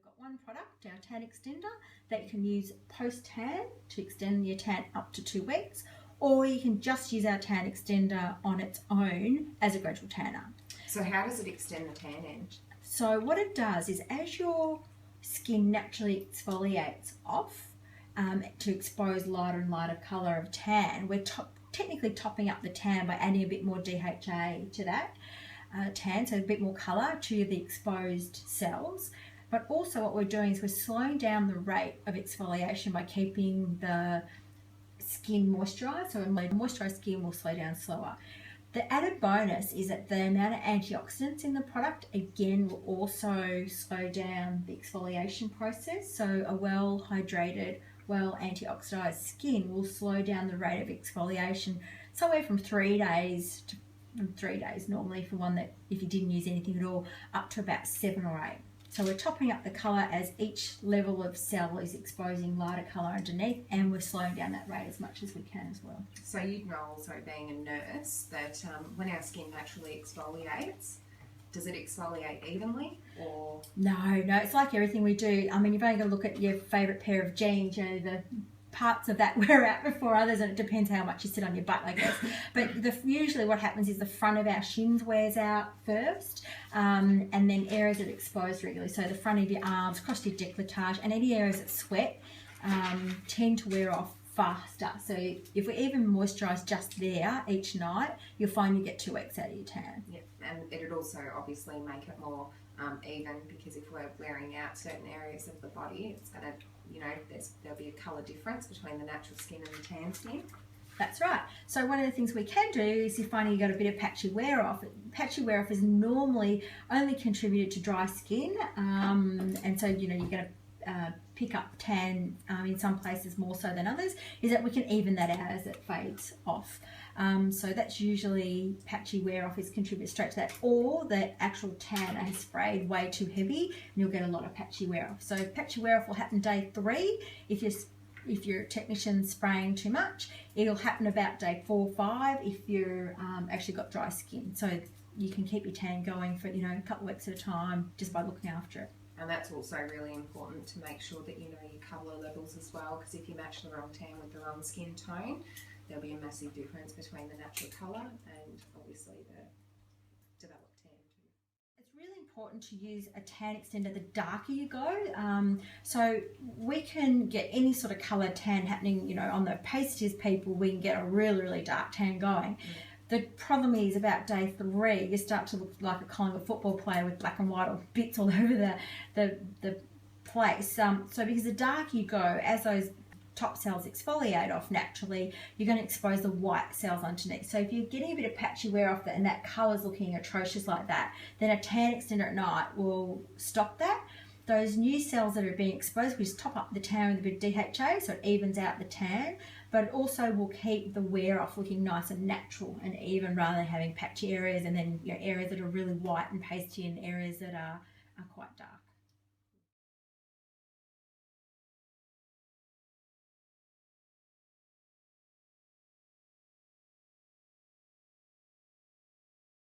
got one product, our tan extender, that you can use post-tan to extend your tan up to 2 weeks, or you can just use our tan extender on its own as a gradual tanner. So how does it extend the tan end? So what it does is, as your skin naturally exfoliates off to expose lighter and lighter colour of tan, we're technically topping up the tan by adding a bit more DHA to that tan, so a bit more colour to the exposed cells. But also what we're doing is we're slowing down the rate of exfoliation by keeping the skin moisturised, so a moisturised skin will slow down slower. The added bonus is that the amount of antioxidants in the product, again, will also slow down the exfoliation process. So a well-hydrated, well-antioxidized skin will slow down the rate of exfoliation somewhere from 3 days to 3 days normally for one that, if you didn't use anything at all, up to about 7 or 8. So we're topping up the colour as each level of cell is exposing lighter colour underneath, and we're slowing down that rate as much as we can as well. So you'd know also, being a nurse, that when our skin naturally exfoliates, does it exfoliate evenly or? No, it's like everything we do. I mean, you've only got to look at your favourite pair of jeans, you know, the parts of that wear out before others, and it depends how much you sit on your butt, I guess. But usually what happens is the front of our shins wears out first, and then areas that are exposed regularly, so the front of your arms, across your décolletage, and any areas that sweat tend to wear off faster. So if we even moisturise just there each night, you'll find you get 2 weeks out of your tan. Yeah, and it'd also obviously make it more even, because if we're wearing out certain areas of the body, it's going to, you know, there'll be a colour difference between the natural skin and the tan skin. That's right. So one of the things we can do is, if finding you've got a bit of patchy wear off, patchy wear off is normally only contributed to dry skin, and so, you know, you're going to pick up tan in some places more so than others, is that we can even that out as it fades off. So that's usually patchy wear off is contributed straight to that, or that actual tanner has sprayed way too heavy and you'll get a lot of patchy wear off. So patchy wear off will happen day 3 if your technician's spraying too much. It'll happen about day 4 or 5 if you're actually got dry skin. So you can keep your tan going for, you know, a couple of weeks at a time just by looking after it. And that's also really important to make sure that you know your colour levels as well, because if you match the wrong tan with the wrong skin tone, there'll be a massive difference between the natural colour and obviously the developed tan too. It's really important to use a tan extender the darker you go. So we can get any sort of coloured tan happening, you know, on the pastiest people, we can get a really, really dark tan going. The problem is, about day 3, you start to look like a Collingwood football player with black and white or bits all over the place. So because the darker you go, as those top cells exfoliate off naturally, you're going to expose the white cells underneath. So if you're getting a bit of patchy wear off that and that colour's looking atrocious like that, then a tan extender at night will stop that. Those new cells that are being exposed, we just top up the tan with a bit of DHA so it evens out the tan, but it also will keep the wear off looking nice and natural and even, rather than having patchy areas and then, you know, areas that are really white and pasty and areas that are quite dark.